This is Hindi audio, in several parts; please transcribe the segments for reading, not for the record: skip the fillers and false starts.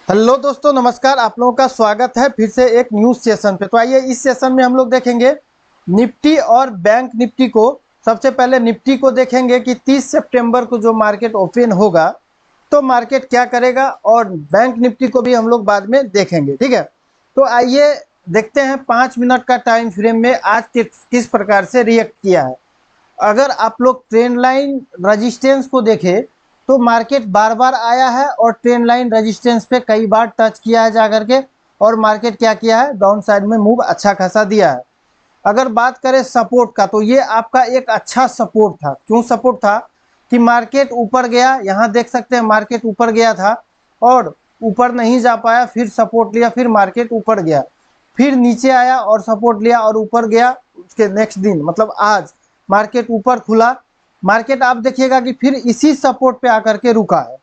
हेलो दोस्तों, नमस्कार। आप लोगों का स्वागत है फिर से एक न्यूज सेशन पे। तो आइए इस सेशन में हम लोग देखेंगे निफ्टी और बैंक निफ्टी को। सबसे पहले निफ्टी को देखेंगे कि 30 सितंबर को जो मार्केट ओपन होगा तो मार्केट क्या करेगा, और बैंक निफ्टी को भी हम लोग बाद में देखेंगे, ठीक है। तो आइए देखते हैं 5 मिनट का टाइम फ्रेम में आज किस प्रकार से रिएक्ट किया है। अगर आप लोग ट्रेंड लाइन रेजिस्टेंस को देखें तो मार्केट बार बार आया है और ट्रेंड लाइन रेजिस्टेंस पे कई बार टच किया है जाकर के, और मार्केट क्या किया है, डाउन साइड में मूव अच्छा खासा दिया है। अगर बात करें सपोर्ट का तो ये आपका एक अच्छा सपोर्ट था। क्यों सपोर्ट था कि मार्केट ऊपर गया, यहाँ देख सकते हैं मार्केट ऊपर गया था और ऊपर नहीं जा पाया, फिर सपोर्ट लिया, फिर मार्केट ऊपर गया, फिर नीचे आया और सपोर्ट लिया और ऊपर गया। उसके नेक्स्ट दिन मतलब आज मार्केट ऊपर खुला। मार्केट आप देखिएगा कि फिर इसी सपोर्ट पे आकर के रुका है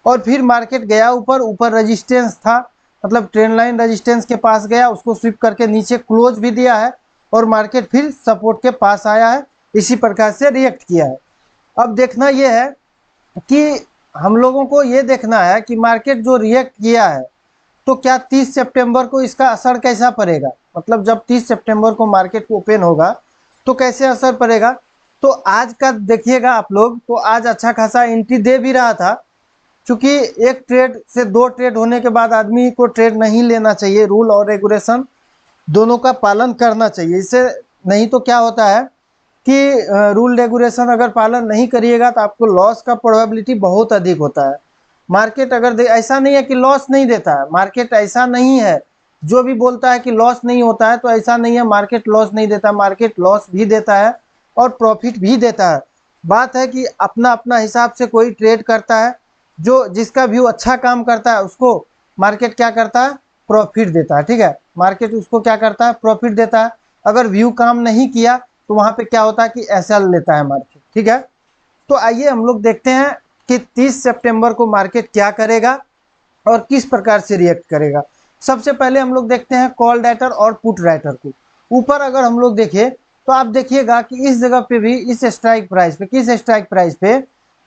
और फिर मार्केट गया ऊपर। ऊपर रेजिस्टेंस था, मतलब ट्रेंड लाइन रेजिस्टेंस के पास गया, उसको स्विप करके नीचे क्लोज भी दिया है और मार्केट फिर सपोर्ट के पास आया है। इसी प्रकार से रिएक्ट किया है। अब देखना यह है कि हम लोगों को ये देखना है कि मार्केट जो रिएक्ट किया है तो क्या 30 सितंबर को इसका असर कैसा पड़ेगा। मतलब जब 30 सितंबर को मार्केट ओपन होगा तो कैसे असर पड़ेगा। तो आज का देखिएगा आप लोग, तो आज अच्छा खासा एंट्री दे भी रहा था। क्योंकि एक ट्रेड से दो ट्रेड होने के बाद आदमी को ट्रेड नहीं लेना चाहिए, रूल और रेगुलेशन दोनों का पालन करना चाहिए। इससे नहीं तो क्या होता है कि रूल रेगुलेशन अगर पालन नहीं करिएगा तो आपको लॉस का प्रोबेबिलिटी बहुत अधिक होता है। मार्केट अगर ऐसा नहीं है कि लॉस नहीं देता है, मार्केट ऐसा नहीं है जो भी बोलता है कि लॉस नहीं होता है, तो ऐसा नहीं है। मार्केट लॉस नहीं देता, मार्केट लॉस भी देता है और प्रॉफिट भी देता है। बात है कि अपना अपना हिसाब से कोई ट्रेड करता है, जो जिसका व्यू अच्छा काम करता है उसको मार्केट क्या करता है, प्रॉफिट देता है, ठीक है। मार्केट उसको क्या करता है, प्रॉफिट देता है। अगर व्यू काम नहीं किया तो वहां पे क्या होता है कि एसएल लेता है मार्केट, ठीक है। तो आइए हम लोग देखते हैं कि 30 सितंबर को मार्केट क्या करेगा और किस प्रकार से रिएक्ट करेगा। सबसे पहले हम लोग देखते हैं कॉल राइटर और पुट राइटर को। ऊपर अगर हम लोग देखें तो आप देखिएगा कि इस जगह पे भी, इस स्ट्राइक प्राइस पे, किस स्ट्राइक प्राइस पे,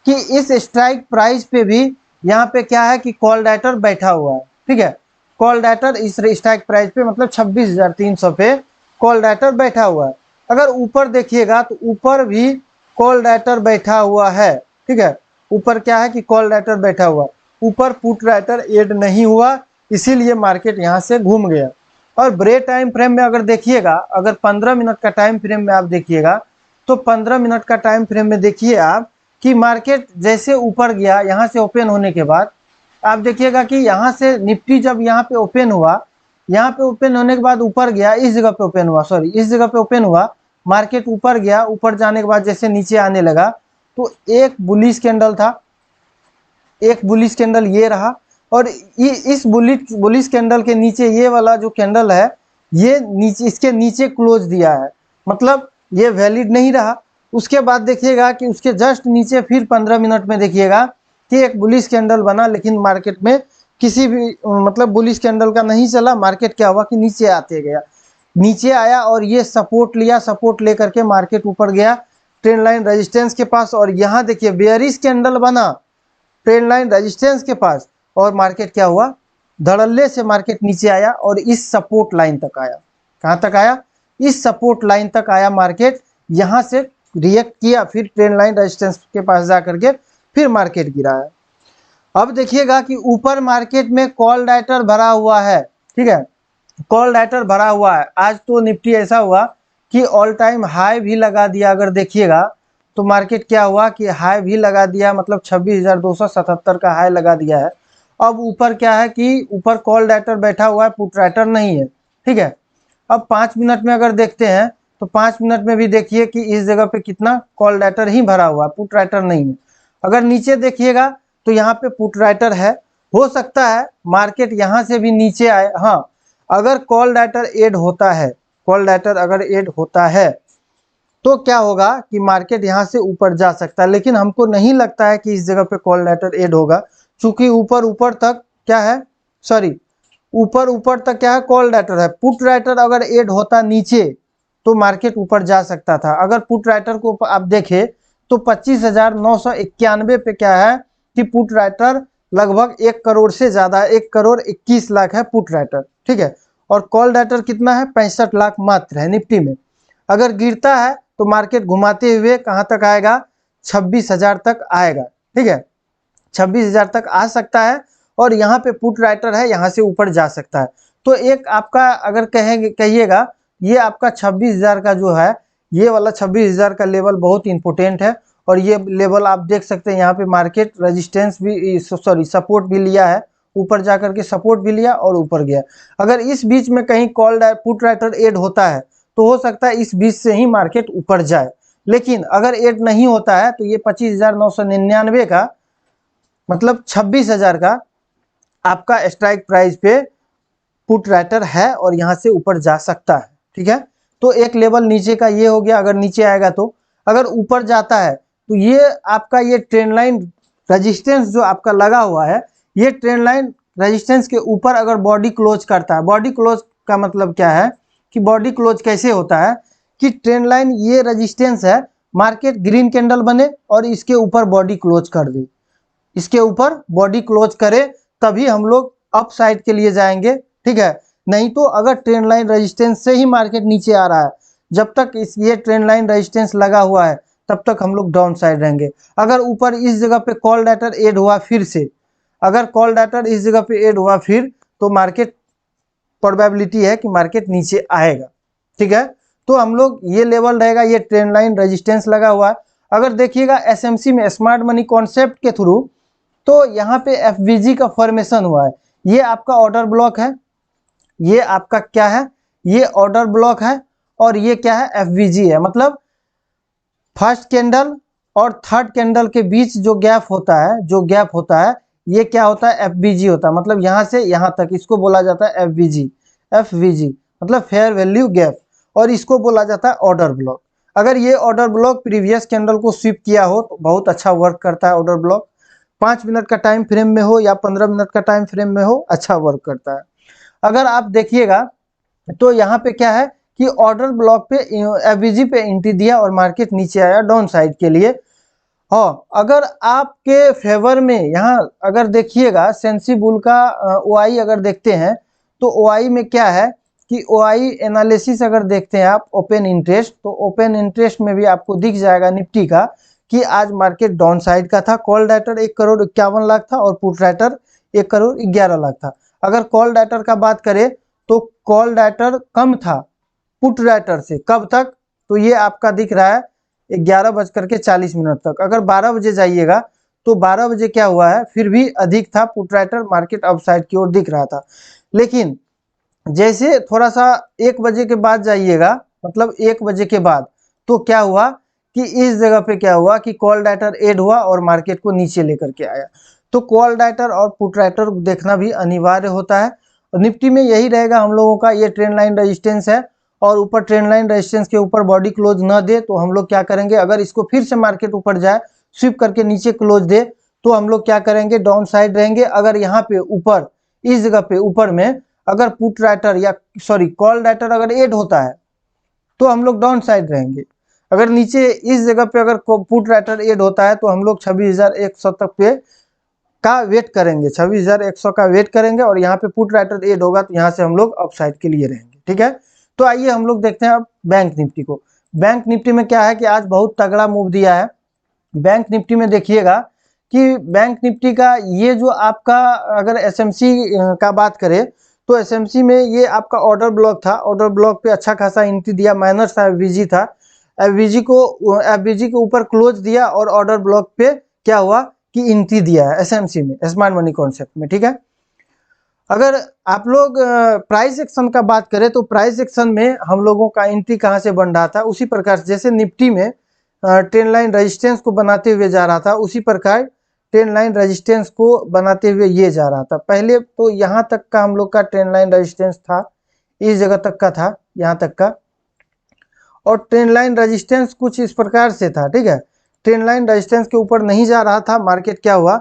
कि इस स्ट्राइक प्राइस पे भी यहाँ पे क्या है कि कॉल राइटर बैठा हुआ है, ठीक है। कॉल राइटर इस स्ट्राइक प्राइस पे मतलब 26,300 पे कॉल राइटर बैठा हुआ है। अगर ऊपर देखिएगा तो ऊपर भी कॉल राइटर बैठा हुआ है, ठीक है। ऊपर क्या है कि कॉल राइटर बैठा हुआ, ऊपर पुट राइटर ऐड नहीं हुआ, इसीलिए मार्केट यहाँ से घूम गया। और ब्रे टाइम फ्रेम में अगर देखिएगा, अगर 15 मिनट का टाइम फ्रेम में आप देखिएगा तो 15 मिनट का टाइम फ्रेम में देखिए आप कि मार्केट जैसे ऊपर गया, यहाँ से ओपन होने के बाद आप देखिएगा कि यहाँ से निफ्टी जब यहाँ पे ओपन हुआ, यहाँ पे ओपन होने के बाद ऊपर गया, इस जगह पे ओपन हुआ, सॉरी इस जगह पे ओपन हुआ, मार्केट ऊपर गया, ऊपर जाने के बाद जैसे नीचे आने लगा तो एक बुलिश कैंडल था, एक बुलिश कैंडल ये रहा, और इस बुलिश कैंडल के नीचे ये वाला जो कैंडल है ये नीचे, इसके नीचे क्लोज दिया है, मतलब ये वैलिड नहीं रहा। उसके बाद देखिएगा कि उसके जस्ट नीचे फिर 15 मिनट में देखिएगा कि एक बुलिश कैंडल बना, लेकिन मार्केट में किसी भी मतलब बुलिश कैंडल का नहीं चला। मार्केट क्या हुआ कि नीचे आते गया, नीचे आया और ये सपोर्ट लिया, सपोर्ट लेकर के मार्केट ऊपर गया ट्रेंड लाइन रेजिस्टेंस के पास, और यहाँ देखिए बेयरिश कैंडल बना ट्रेंड लाइन रेजिस्टेंस के पास, और मार्केट क्या हुआ, धड़ल्ले से मार्केट नीचे आया और इस सपोर्ट लाइन तक आया। कहाँ तक आया, इस सपोर्ट लाइन तक आया मार्केट, यहाँ से रिएक्ट किया, फिर ट्रेंड लाइन रेजिस्टेंस के पास जा करके फिर मार्केट गिरा है। अब देखिएगा कि ऊपर मार्केट में कॉल राइटर भरा हुआ है, ठीक है, कॉल राइटर भरा हुआ है। आज तो निफ्टी ऐसा हुआ कि ऑल टाइम हाई भी लगा दिया। अगर देखिएगा तो मार्केट क्या हुआ कि हाई भी लगा दिया, मतलब 26,277 का हाई लगा दिया है। अब ऊपर क्या है कि ऊपर कॉल राइटर बैठा हुआ है, पुट राइटर नहीं है, ठीक है। अब 5 मिनट में अगर देखते हैं तो 5 मिनट में भी देखिए कि इस जगह पे कितना कॉल राइटर ही भरा हुआ है, पुट राइटर नहीं है। अगर नीचे देखिएगा तो यहाँ पे पुट राइटर है। हो सकता है मार्केट यहाँ से भी नीचे आए। हाँ, अगर कॉल राइटर ऐड होता है, कॉल राइटर अगर ऐड होता है तो क्या होगा कि मार्केट यहाँ से ऊपर जा सकता है, लेकिन हमको नहीं लगता है कि इस जगह पे कॉल राइटर ऐड होगा, क्योंकि ऊपर ऊपर तक क्या है, सॉरी ऊपर ऊपर तक क्या है, कॉल राइटर है। पुट राइटर अगर ऐड होता नीचे तो मार्केट ऊपर जा सकता था। अगर पुट राइटर को आप देखें तो 25,991 पे क्या है कि पुट राइटर लगभग 1 करोड़ से ज़्यादा, 1,21,00,000 है पुट राइटर, ठीक है। और कॉल राइटर कितना है, 65 लाख मात्र है निफ्टी में। अगर गिरता है तो मार्केट घुमाते हुए कहाँ तक आएगा, 26,000 तक आएगा, ठीक है। 26,000 तक आ सकता है और यहाँ पे पुट राइटर है, यहाँ से ऊपर जा सकता है। तो एक आपका अगर कहिएगा ये आपका 26,000 का जो है, ये वाला 26,000 का लेवल बहुत इंपॉर्टेंट है। और ये लेवल आप देख सकते हैं, यहाँ पे मार्केट रेजिस्टेंस भी सपोर्ट भी लिया है, ऊपर जाकर के सपोर्ट भी लिया और ऊपर गया। अगर इस बीच में कहीं कॉल पुट राइटर ऐड होता है तो हो सकता है इस बीच से ही मार्केट ऊपर जाए। लेकिन अगर ऐड नहीं होता है तो ये 25,999 का मतलब 26,000 का आपका स्ट्राइक प्राइस पे पुट राइटर है और यहाँ से ऊपर जा सकता है, ठीक है। तो एक लेवल नीचे का ये हो गया, अगर नीचे आएगा तो। अगर ऊपर जाता है तो ये आपका ये ट्रेंड लाइन रेजिस्टेंस जो आपका लगा हुआ है, ये ट्रेंड लाइन रेजिस्टेंस के ऊपर अगर बॉडी क्लोज करता है, बॉडी क्लोज का मतलब क्या है कि बॉडी क्लोज कैसे होता है कि ट्रेंड लाइन ये रेजिस्टेंस है, मार्केट ग्रीन कैंडल बने और इसके ऊपर बॉडी क्लोज कर दे, इसके ऊपर बॉडी क्लोज करे तभी हम लोग अप साइड के लिए जाएंगे, ठीक है। नहीं तो अगर ट्रेंड लाइन रेजिस्टेंस से ही मार्केट नीचे आ रहा है, जब तक ये ट्रेंड लाइन रेजिस्टेंस लगा हुआ है तब तक हम लोग डाउन साइड रहेंगे। अगर ऊपर इस जगह पे कॉल डाटर ऐड हुआ फिर से, अगर कॉल डाटर इस जगह पे ऐड हुआ फिर तो मार्केट प्रोबेबिलिटी है कि मार्केट नीचे आएगा, ठीक है। तो हम लोग ये लेवल रहेगा, ये ट्रेंड लाइन रेजिस्टेंस लगा हुआ है। अगर देखिएगा एसएमसी में स्मार्ट मनी कॉन्सेप्ट के थ्रू तो यहाँ पे एफवीजी का फॉर्मेशन हुआ है। ये आपका ऑर्डर ब्लॉक है, ये आपका क्या है, ये ऑर्डर ब्लॉक है और ये क्या है, एफवीजी है। मतलब फर्स्ट कैंडल और थर्ड कैंडल के बीच जो गैप होता है, जो गैप होता है ये क्या होता है, एफवीजी होता है। मतलब यहाँ से यहाँ तक इसको बोला जाता है एफवीजी, एफवीजी मतलब फेयर वैल्यू गैप, और इसको बोला जाता है ऑर्डर ब्लॉक। अगर ये ऑर्डर ब्लॉक प्रीवियस कैंडल को स्वीप किया हो तो बहुत अच्छा वर्क करता है ऑर्डर ब्लॉक। 5 मिनट का टाइम फ्रेम में हो या 15 मिनट का टाइम फ्रेम में हो, अच्छा वर्क करता है। अगर आप देखिएगा तो यहाँ पे क्या है कि ऑर्डर ब्लॉक पे एफवीजी पे एंट्री दिया और मार्केट नीचे आया डाउन साइड के लिए। हाँ, अगर आपके फेवर में यहाँ अगर देखिएगा सेंसिबुल का ओआई अगर देखते हैं तो ओआई में क्या है कि ओआई एनालिसिस अगर देखते हैं आप ओपन इंटरेस्ट, तो ओपन इंटरेस्ट में भी आपको दिख जाएगा निफ्टी का कि आज मार्केट डाउन साइड का था। कॉल राइटर 1,51,00,000 था और पुट राइटर 1,11,00,000 था। अगर कॉल राइटर का बात करें तो कॉल राइटर कम था पुट राइटर से, कब तक, तो ये आपका दिख रहा है 11:40 तक। अगर 12 बजे जाइएगा तो 12 बजे क्या हुआ है, फिर भी अधिक था पुट राइटर, मार्केट अपसाइड की ओर दिख रहा था। लेकिन जैसे थोड़ा सा 1 बजे के बाद जाइएगा, मतलब 1 बजे के बाद, तो क्या हुआ कि इस जगह पे क्या हुआ कि कॉल राइटर ऐड हुआ और मार्केट को नीचे लेकर के आया। तो कॉल राइटर और पुट राइटर देखना भी अनिवार्य होता है। निफ्टी में यही रहेगा हम लोगों का, ये ट्रेंड लाइन रेजिस्टेंस है और ऊपर ट्रेंड लाइन रेजिस्टेंस के ऊपर बॉडी क्लोज न दे तो हम लोग क्या करेंगे, अगर इसको फिर से मार्केट ऊपर जाए स्विप करके नीचे क्लोज दे तो हम लोग क्या करेंगे, डाउन साइड रहेंगे। अगर यहाँ पे ऊपर इस जगह पे ऊपर में अगर पुट राइटर या कॉल राइटर अगर ऐड होता है तो हम लोग डाउन साइड रहेंगे। अगर नीचे इस जगह पे अगर पुट राइटर ऐड होता है तो हम लोग 26,100 तक पे का वेट करेंगे, 26,100 का वेट करेंगे और यहाँ पे पुट राइटर ऐड होगा तो यहाँ से हम लोग अपसाइड के लिए रहेंगे, ठीक है। तो आइए हम लोग देखते हैं अब बैंक निफ्टी को। बैंक निफ्टी में क्या है कि आज बहुत तगड़ा मूव दिया है। बैंक निफ्टी में देखिएगा कि बैंक निफ्टी का ये जो आपका अगर एसएमसी का बात करें तो एसएमसी में ये आपका ऑर्डर ब्लॉक था, ऑर्डर ब्लॉक पे अच्छा खासा एंट्री दिया, माइनस था, एफवीजी था, एफवीजी के ऊपर क्लोज दिया और ऑर्डर ब्लॉक पे क्या हुआ कि एंट्री दिया है एसएमसी में, स्मार्ट मनी कॉन्सेप्ट में, ठीक है। अगर आप लोग प्राइस एक्शन का बात करें तो प्राइस एक्शन में हम लोगों का एंट्री कहाँ से बन रहा था, उसी प्रकार जैसे निफ्टी में ट्रेंड लाइन रेजिस्टेंस को बनाते हुए जा रहा था, उसी प्रकार ट्रेंड लाइन रेजिस्टेंस को बनाते हुए ये जा रहा था। पहले तो यहाँ तक का हम लोग का ट्रेंड लाइन रेजिस्टेंस था, इस जगह तक का था, यहाँ तक का, और ट्रेंड लाइन रेजिस्टेंस कुछ इस प्रकार से था, ठीक है। ट्रेंड लाइन रेजिस्टेंस के ऊपर नहीं जा रहा था, मार्केट क्या हुआ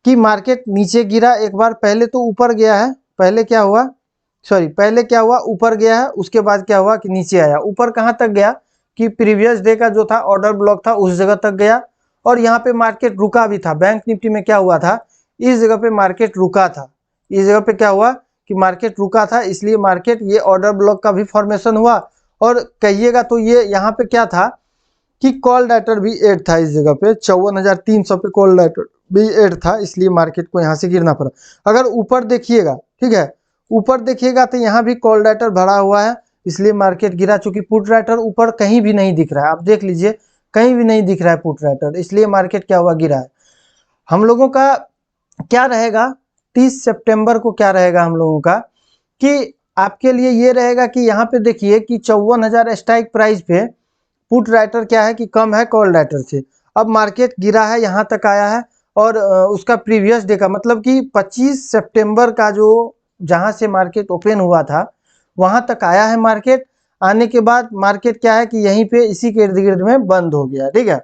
कि मार्केट नीचे गिरा एक बार, पहले तो ऊपर गया है, पहले क्या हुआ ऊपर गया है, उसके बाद क्या हुआ कि नीचे आया। ऊपर कहाँ तक गया कि प्रीवियस डे का जो था ऑर्डर ब्लॉक था उस जगह तक गया और यहाँ पे मार्केट रुका भी था। बैंक निफ्टी में क्या हुआ था, इस जगह पे मार्केट रुका था। इस जगह पे क्या हुआ कि मार्केट रुका था, इसलिए मार्केट ये ऑर्डर ब्लॉक का भी फॉर्मेशन हुआ। और कहिएगा तो ये यहाँ पे क्या था कि कॉल डाटर भी ऐड था इस जगह पे, 54,300 पे कॉल डाटर भी ऐड था, इसलिए मार्केट को यहाँ से गिरना पड़ा। अगर ऊपर देखिएगा, ठीक है, ऊपर देखिएगा तो यहाँ भी कॉल डाटर भरा हुआ है, इसलिए मार्केट गिरा। चूंकि पुट राइटर ऊपर कहीं भी नहीं दिख रहा है, आप देख लीजिए कहीं भी नहीं दिख रहा है पुट राइटर, इसलिए मार्केट क्या हुआ, गिरा है। हम लोगों का क्या रहेगा 30 सितंबर को, क्या रहेगा हम लोगों का कि आपके लिए ये रहेगा कि यहाँ पे देखिए कि 54,000 स्ट्राइक प्राइस पे पुट राइटर क्या है कि कम है कॉल राइटर से। अब मार्केट गिरा है, यहाँ तक आया है, और उसका प्रीवियस डे का मतलब कि 25 सितंबर का जो जहाँ से मार्केट ओपन हुआ था वहाँ तक आया है मार्केट। आने के बाद मार्केट क्या है कि यहीं पे इसी के इर्द गिर्द में बंद हो गया, ठीक है।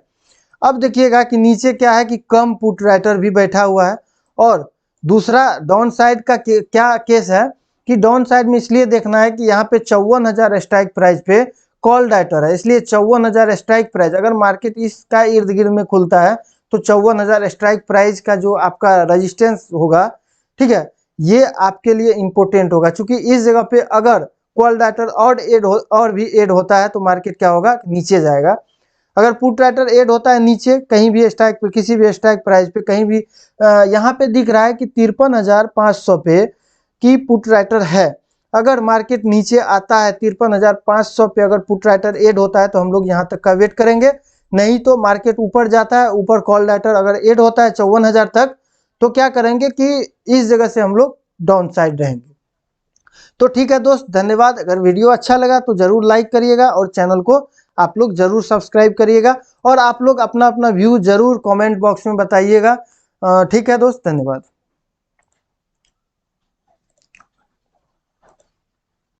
अब देखिएगा कि नीचे क्या है कि कम पुट राइटर भी बैठा हुआ है। और दूसरा डाउन साइड का क्या केस है कि डाउन साइड में इसलिए देखना है कि यहाँ पे 54,000 स्ट्राइक प्राइस पे कॉल डाटर है, इसलिए 54,000 स्ट्राइक प्राइस, अगर मार्केट इसका इर्द गिर्द में खुलता है तो 54,000 स्ट्राइक प्राइस का जो आपका रेजिस्टेंस होगा, ठीक है, ये आपके लिए इंपॉर्टेंट होगा। क्योंकि इस जगह पे अगर कॉल डाटर और भी ऐड होता है तो मार्केट क्या होगा, नीचे जाएगा। अगर पुट राइटर ऐड होता है नीचे कहीं भी स्ट्राइक पे, किसी भी स्ट्राइक प्राइस पे कहीं भी, यहाँ पे दिख रहा है कि 53,500 पे की पुट राइटर है। अगर मार्केट नीचे आता है 53,500 पे, अगर पुट राइटर ऐड होता है तो हम लोग यहाँ तक का वेट करेंगे। नहीं तो मार्केट ऊपर जाता है, ऊपर कॉल राइटर अगर ऐड होता है 54,000 तक, तो क्या करेंगे कि इस जगह से हम लोग डाउन साइड रहेंगे। तो ठीक है दोस्त, धन्यवाद। अगर वीडियो अच्छा लगा तो जरूर लाइक करिएगा और चैनल को आप लोग जरूर सब्सक्राइब करिएगा, और आप लोग अपना अपना व्यू जरूर कमेंट बॉक्स में बताइएगा। ठीक है दोस्त, धन्यवाद।